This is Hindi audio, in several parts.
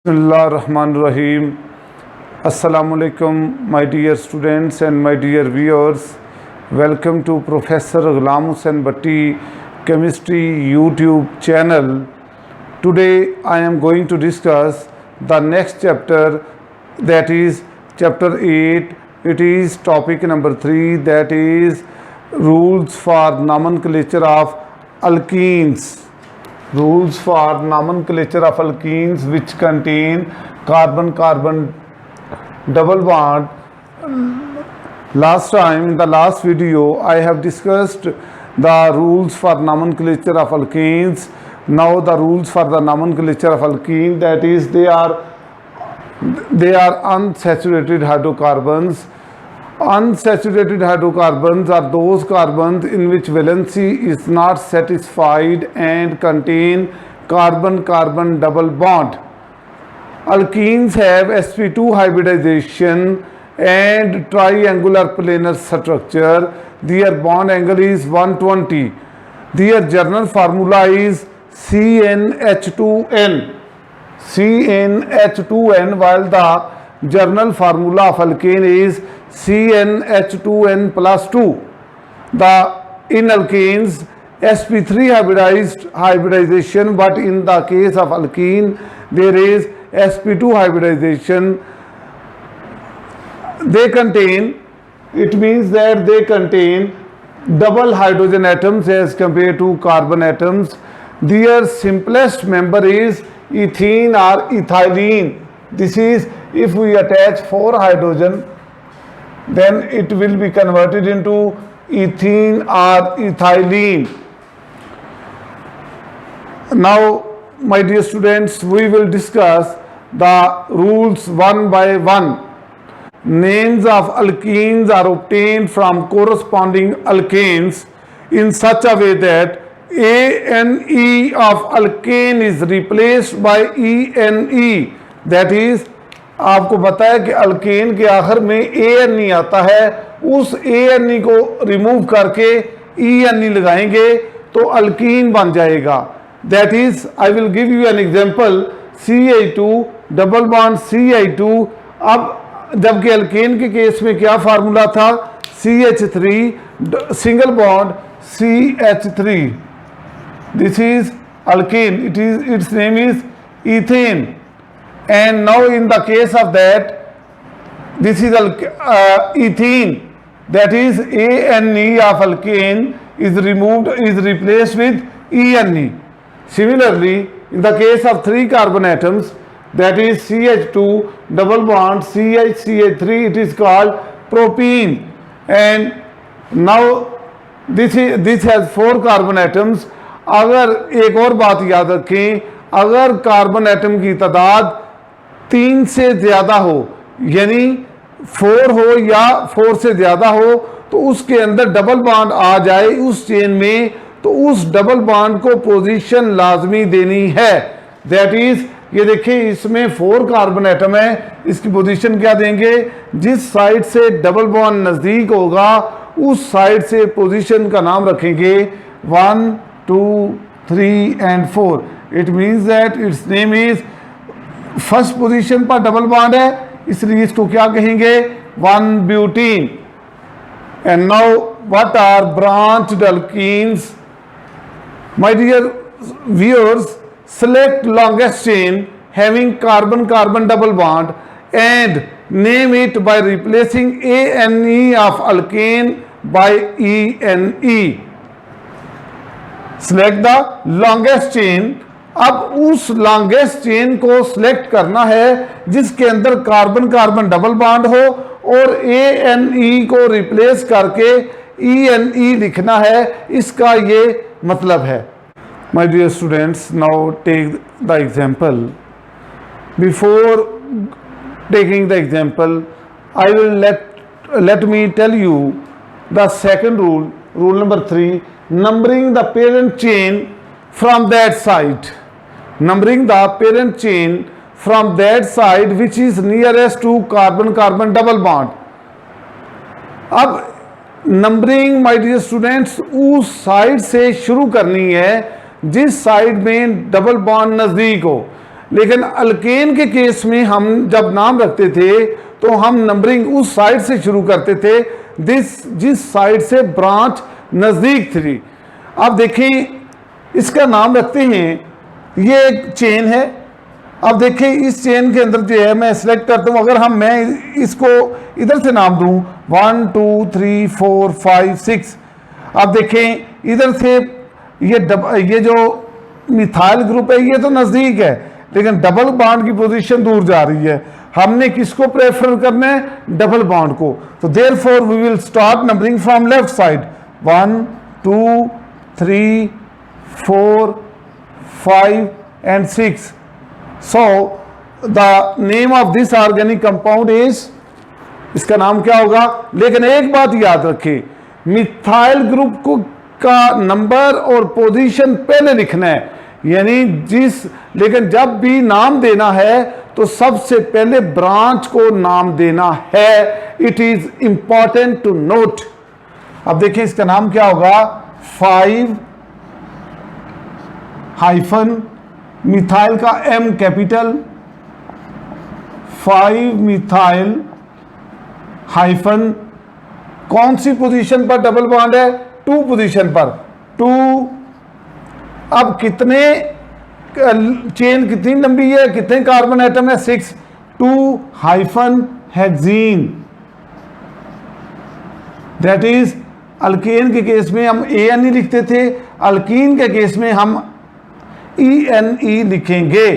Bismillahirrahmanirrahim. Assalamualaikum, my dear students and my dear viewers. Welcome to Professor Ghulam Hussain Bhatti Chemistry YouTube channel. Today I am going to discuss the next chapter, that is chapter 8. It is topic number 3, that is rules for nomenclature of alkenes. Rules for nomenclature of alkenes which contain carbon-carbon double bond. Last time, in the last video, I have discussed the rules for nomenclature of alkenes. Now the rules for the nomenclature of alkene, that is they are unsaturated hydrocarbons. Unsaturated hydrocarbons are those carbons in which valency is not satisfied and contain carbon-carbon double bond. Alkenes have sp2 hybridization and triangular planar structure. Their bond angle is 120. Their general formula is CnH2n. CnH2n, while the general formula of alkane is CnH2n plus 2. In alkanes, sp3 hybridization, but in the case of alkene, there is sp2 hybridization. It means that they contain double hydrogen atoms as compared to carbon atoms. Their simplest member is ethene or ethylene. This is, if we attach 4 hydrogen, then it will be converted into ethene or ethylene. Now, my dear students, we will discuss the rules one by one. Names of alkenes are obtained from corresponding alkanes in such a way that ANE of alkane is replaced by ENE. That is, आपको पता है कि अल्केन के आखिर में ANE आता है, उस ANE को रिमूव करके ENE लगाएंगे तो अल्कीन बन जाएगा. That is, I will give you an example, CH2 double bond CH2. अब जबकि अल्केन के केस में क्या फार्मूला था, CH3 single bond CH3. This is alkane, it's name is ethane. And now in the case of that, this is ethene, that is ANE of alkane is replaced with ENE. Similarly, in the case of 3 carbon atoms, that is CH2 double bond CH3, it is called propene. And now this has 4 carbon atoms. अगर एक और बात याद रखें, अगर कार्बन एटम की तादाद 3 से ज़्यादा हो, यानी 4 हो या 4 से ज़्यादा हो, तो उसके अंदर डबल बॉन्ड आ जाए उस चेन में, तो उस डबल बॉन्ड को पोजीशन लाजमी देनी है. दैट इज, ये देखिए इसमें 4 कार्बन एटम है, इसकी पोजीशन क्या देंगे, जिस साइड से डबल बॉन्ड नज़दीक होगा उस साइड से पोजीशन का नाम रखेंगे 1, 2, 3 and 4. It means that its name is, first position पर डबल बॉन्ड है, इसलिए इसको क्या कहेंगे, 1 butene. And now what are branched alkenes? My dear viewers, select longest chain having carbon-carbon double bond and name it by replacing ANE of alkane by ENE. Select the longest chain. अब उस लॉन्गेस्ट चेन को सिलेक्ट करना है जिसके अंदर कार्बन कार्बन डबल बॉन्ड हो और ANE को रिप्लेस करके ENE लिखना है. इसका ये मतलब है. My dear students, now take the example. Before taking the example, I will let me tell you the second rule number 3, numbering the parent chain from that side. Numbering the parent chain from that side which is nearest to carbon-carbon double bond. अब नंबरिंग माय डियर स्टूडेंट्स उस साइड से शुरू करनी है जिस साइड में डबल बॉन्ड नज़दीक हो. लेकिन अल्केन के केस में हम जब नाम रखते थे तो हम नंबरिंग उस साइड से शुरू करते थे जिस साइड से ब्रांच नज़दीक थी। अब देखें, इसका नाम रखते हैं, ये एक चेन है। अब देखें, इस चेन के अंदर जो है मैं सिलेक्ट करता हूँ, अगर मैं इसको इधर से नाम दूँ 1 2 3 4 5 6। अब देखें इधर से ये जो मिथाइल ग्रुप है ये तो नज़दीक है, लेकिन डबल बॉन्ड की पोजीशन दूर जा रही है। हमने किसको प्रेफर करना है? डबल बॉन्ड को। तो therefore we will start numbering from left side 1 2 3 4 5 and 6. So the name of this organic compound is, इसका नाम क्या होगा? लेकिन एक बात याद रखें, मिथाइल ग्रुप को का नंबर और पोजीशन पहले लिखना है, यानी लेकिन जब भी नाम देना है तो सबसे पहले ब्रांच को नाम देना है। It is important to note. अब देखिए इसका नाम क्या होगा? 5 हाइफन मिथाइल का M कैपिटल 5 मिथाइल हाइफन कौन सी पोजीशन पर डबल बॉन्ड है? 2 पोजीशन पर 2। अब कितने चेन कितनी लंबी है, कितने कार्बन एटम है? 6। 2 hyphen hexene, that is alkane के केस में हम ANE लिखते थे, अल्कीन के केस में हम ENE लिखेंगे।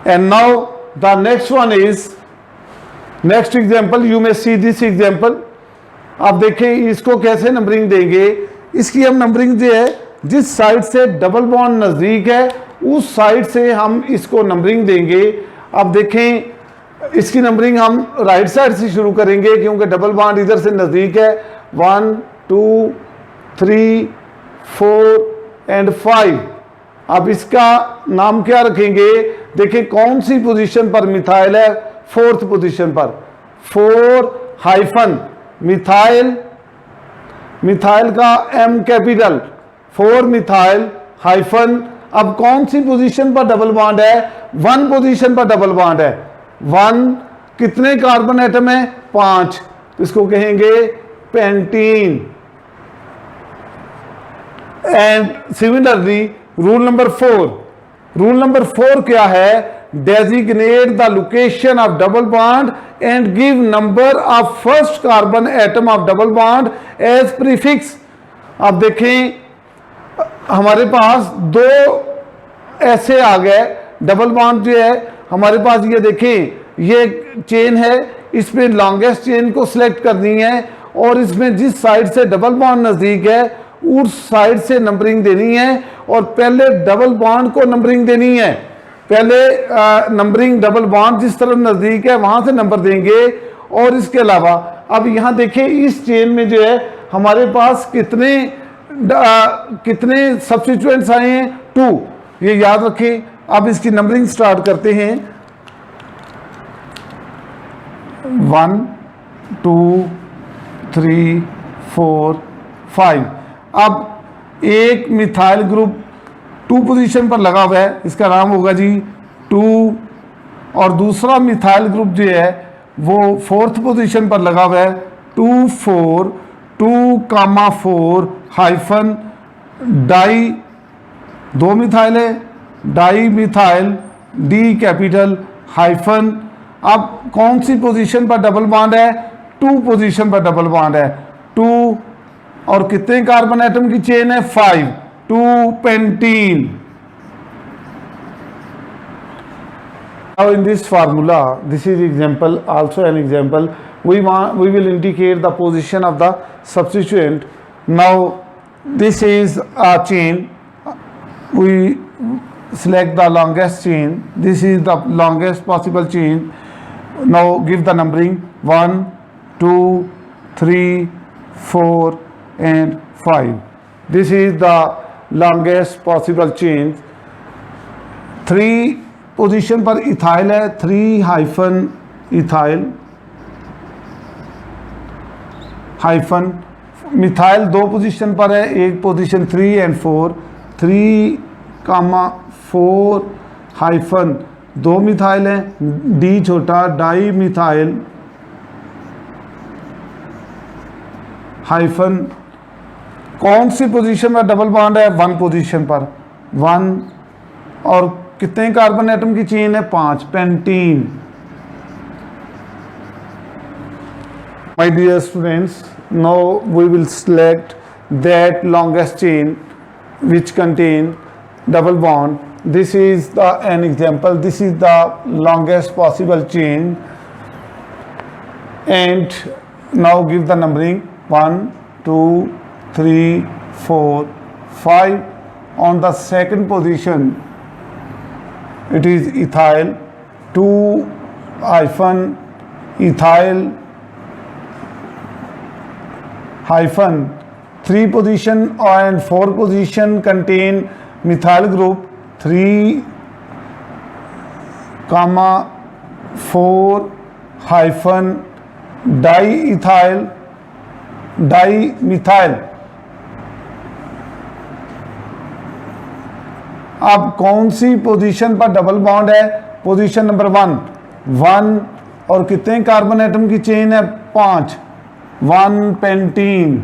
And now the next one is, next example, you may see this example. आप देखें इसको कैसे नंबरिंग देंगे। इसकी हम नंबरिंग जो है, जिस साइड से डबल बॉन्ड नज़दीक है उस साइड से हम इसको नंबरिंग देंगे। अब देखें इसकी नंबरिंग हम राइट साइड से शुरू करेंगे क्योंकि डबल बॉन्ड इधर से नज़दीक है। 1 2 3 4 एंड 5। अब इसका नाम क्या रखेंगे? देखें कौन सी पोजीशन पर मिथाइल है? 4th पोजीशन पर। 4 हाइफन मिथाइल का M कैपिटल 4 मिथाइल हाइफन। अब कौन सी पोजीशन पर डबल बॉन्ड है? 1 पोजीशन पर डबल बॉन्ड है। 1 कितने कार्बन एटम है? 5। तो इसको कहेंगे pentene. And similarly rule number 4 क्या है? Designate the location of double bond and give number of first carbon atom of double bond as prefix. अब देखें हमारे पास 2 ऐसे आ गए डबल बॉन्ड जो है हमारे पास। ये देखें ये चेन है, इसमें लॉन्गेस्ट चेन को सिलेक्ट करनी है और इसमें जिस साइड से डबल बॉन्ड नज़दीक है उस साइड से नंबरिंग देनी है और पहले डबल बॉन्ड को नंबरिंग देनी है। पहले नंबरिंग डबल बॉन्ड जिस तरफ नज़दीक है वहां से नंबर देंगे। और इसके अलावा अब यहाँ देखें इस चेन में जो है हमारे पास कितने सब्स्टिट्यूएंट्स आए हैं? 2। ये याद रखें। अब इसकी नंबरिंग स्टार्ट करते हैं। 1 2 3 4 5। अब एक मिथाइल ग्रुप 2 पोजीशन पर लगा हुआ है, इसका नाम होगा जी 2। और दूसरा मिथाइल ग्रुप जो है वो 4th पोजीशन पर लगा हुआ है 2 4 2,4 हाइफन डाई। 2 मिथाइल है, di methyl D capital hyphen. अब कौन सी पोजीशन पर डबल बॉन्ड है? 2 पोजीशन पर डबल बॉन्ड है 2। और कितने कार्बन एटम की चेन है? 5। 2 pentene. Now in this formula, this is example, also an example. We will indicate the position of the substituent. Now this is a chain. We select the longest chain. This is the longest possible chain. Now give the numbering 1 2 3 4 and 5. This is the longest possible chain. 3 position पर इथाइल है, 3 hyphen ethyl hyphen. Methyl 2 position पर है, एक पोजीशन 3 and 4, 3, 4 हाइफन 2 मिथाइल है, डी छोटा डाई मिथाइल हाइफन कौन सी पोजीशन पर डबल बॉन्ड है? 1 पोजीशन पर 1 और कितने कार्बन एटम की चेन है? 5 pentene. My dear students, now we will select that longest chain which contain double bond. This is an example. This is the longest possible chain, and now give the numbering 1 2 3 4 5. On the second position it is ethyl 2 hyphen ethyl hyphen 3 position and 4 position contain methyl group 3 comma 4 hyphen dimethyl। अब कौन सी पोजीशन पर डबल बॉन्ड है? पोजीशन नंबर 1 और कितने कार्बन एटम की चेन है? 5 1 pentene।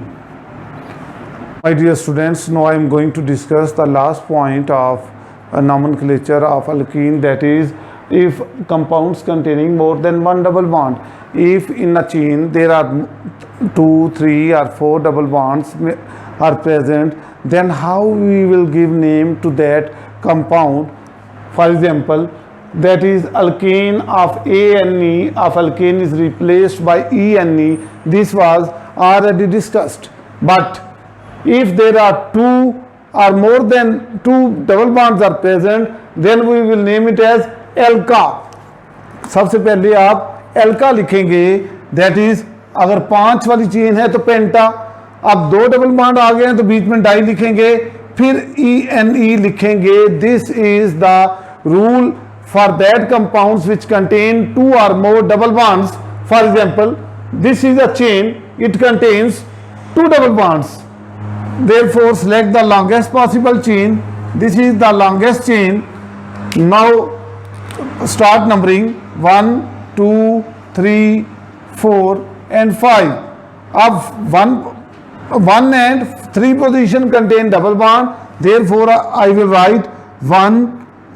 My dear students, now I am going to discuss the last point of nomenclature of alkene, that is if compounds containing more than one double bond. If in a chain there are 2 3 or 4 double bonds are present, then how we will give name to that compound? For example, that is alkane of ANE of alkane is replaced by ENE. This was already discussed. But if there are 2 or more than 2 double bonds are present, then we will name it as alka। सबसे पहले आप एल्का लिखेंगे, दैट इज अगर 5 वाली चेन है तो पेंटा। अब 2 डबल बॉन्ड आ गए हैं तो बीच में डाई लिखेंगे, फिर ENE लिखेंगे। This is the rule for that compounds which contain 2 or more double bonds. For example, this is a chain, it contains 2 double bonds, therefore select the longest possible chain. This is the longest chain. Now start numbering 1 2 3 4 and 5. अब 1 and 3 position contain double bond, therefore I will write 1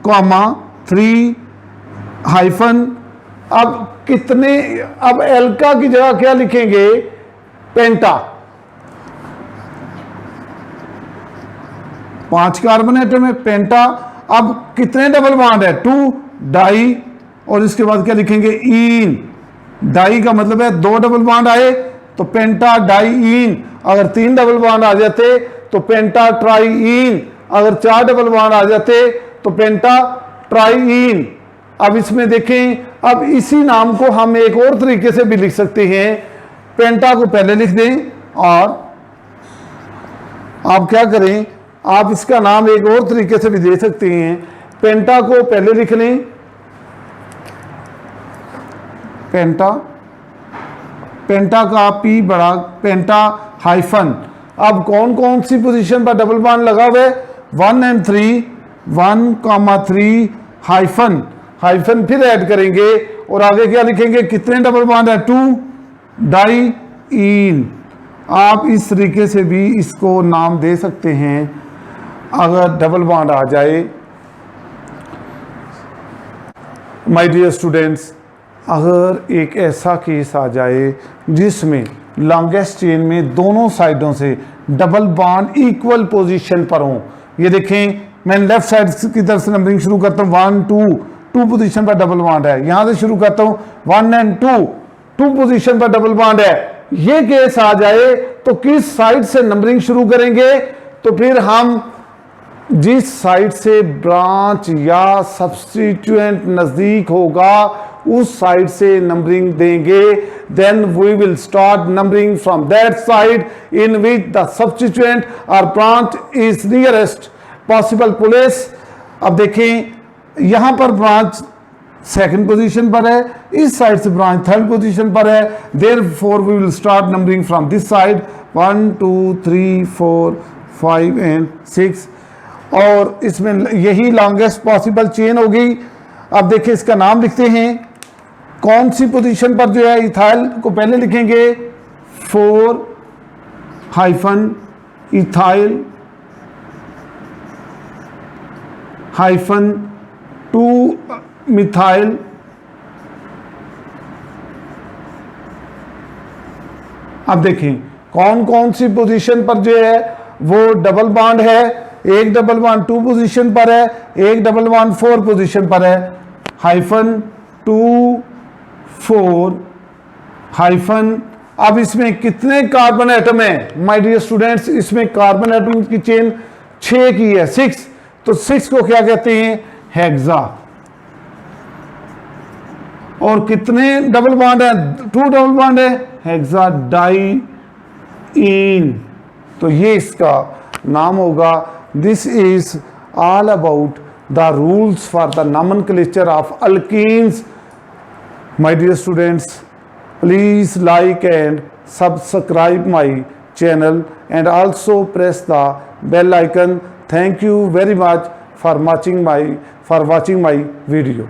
comma 3 hyphen. अब कितने, अब एल्का की जगह क्या लिखेंगे? पेंटा। 5 कार्बन एटम है, पेंटा। अब कितने डबल बॉन्ड है? 2 डाई और इसके बाद क्या लिखेंगे? ईन। डाई का मतलब है 2 डबल बॉन्ड आए तो पेंटा डाई ईन। अगर 3 डबल बॉन्ड आ जाते तो पेंटा ट्राई ईन। अगर 4 डबल बॉन्ड आ जाते तो पेंटा ट्राईन। अब इसमें देखें, अब इसी नाम को हम एक और तरीके से भी लिख सकते हैं। पेंटा को पहले लिख दें और आप क्या करें, आप इसका नाम एक और तरीके से भी दे सकते हैं। पेंटा को पहले लिख लें, पेंटा, पेंटा का पी बड़ा, पेंटा हाइफन। अब कौन कौन सी पोजीशन पर डबल बॉन्ड लगा हुआ है? 1 and 3, 1 3 हाइफन, हाइफन फिर ऐड करेंगे और आगे क्या लिखेंगे? कितने डबल बॉन्ड है? 2 डाई इन। आप इस तरीके से भी इसको नाम दे सकते हैं अगर डबल बॉन्ड आ जाए। माय डियर स्टूडेंट्स, अगर एक ऐसा केस आ जाए जिसमें लॉन्गेस्ट चेन में दोनों साइडों से डबल बॉन्ड इक्वल पोजीशन पर हों, ये देखें मैं लेफ्ट साइड की तरफ से नंबरिंग शुरू करता हूँ। 1 2 पोजीशन पर डबल बॉन्ड है, यहां से शुरू करता हूँ 1 and 2 पोजीशन पर डबल बॉन्ड है। ये केस आ जाए तो किस साइड से नंबरिंग शुरू करेंगे? तो फिर हम जिस साइड से ब्रांच या सब्स्टिट्यूएंट नजदीक होगा उस साइड से नंबरिंग देंगे। Then we will start numbering from that side in which the substituent और branch is nearest possible place. अब देखें यहां पर ब्रांच सेकंड पोजीशन पर है, इस साइड से ब्रांच थर्ड पोजीशन पर है। Therefore we will start numbering from this side 1 2 3 4 5 and 6। और इसमें यही लॉन्गेस्ट पॉसिबल चेन होगी। अब देखिए इसका नाम लिखते हैं, कौन सी पोजीशन पर जो है इथाइल को पहले लिखेंगे 4-इथाइल -2-मिथाइल अब देखें कौन कौन सी पोजीशन पर जो है वो डबल बॉन्ड है। एक डबल बॉन्ड 2 पोजीशन पर है, एक डबल बॉन्ड 4 पोजीशन पर है। -2-4 अब इसमें कितने कार्बन एटम है माय डियर स्टूडेंट्स? इसमें कार्बन एटम की चेन 6 की है, 6। तो 6 को क्या कहते हैं? हेक्सा। और कितने डबल बॉन्ड है? 2 डबल बॉन्ड है, हेक्सा डाइईन। तो ये इसका नाम होगा। This is all about the rules for the nomenclature of alkenes. My dear students, please like and subscribe my channel and also press the bell icon. Thank you very much for watching my video.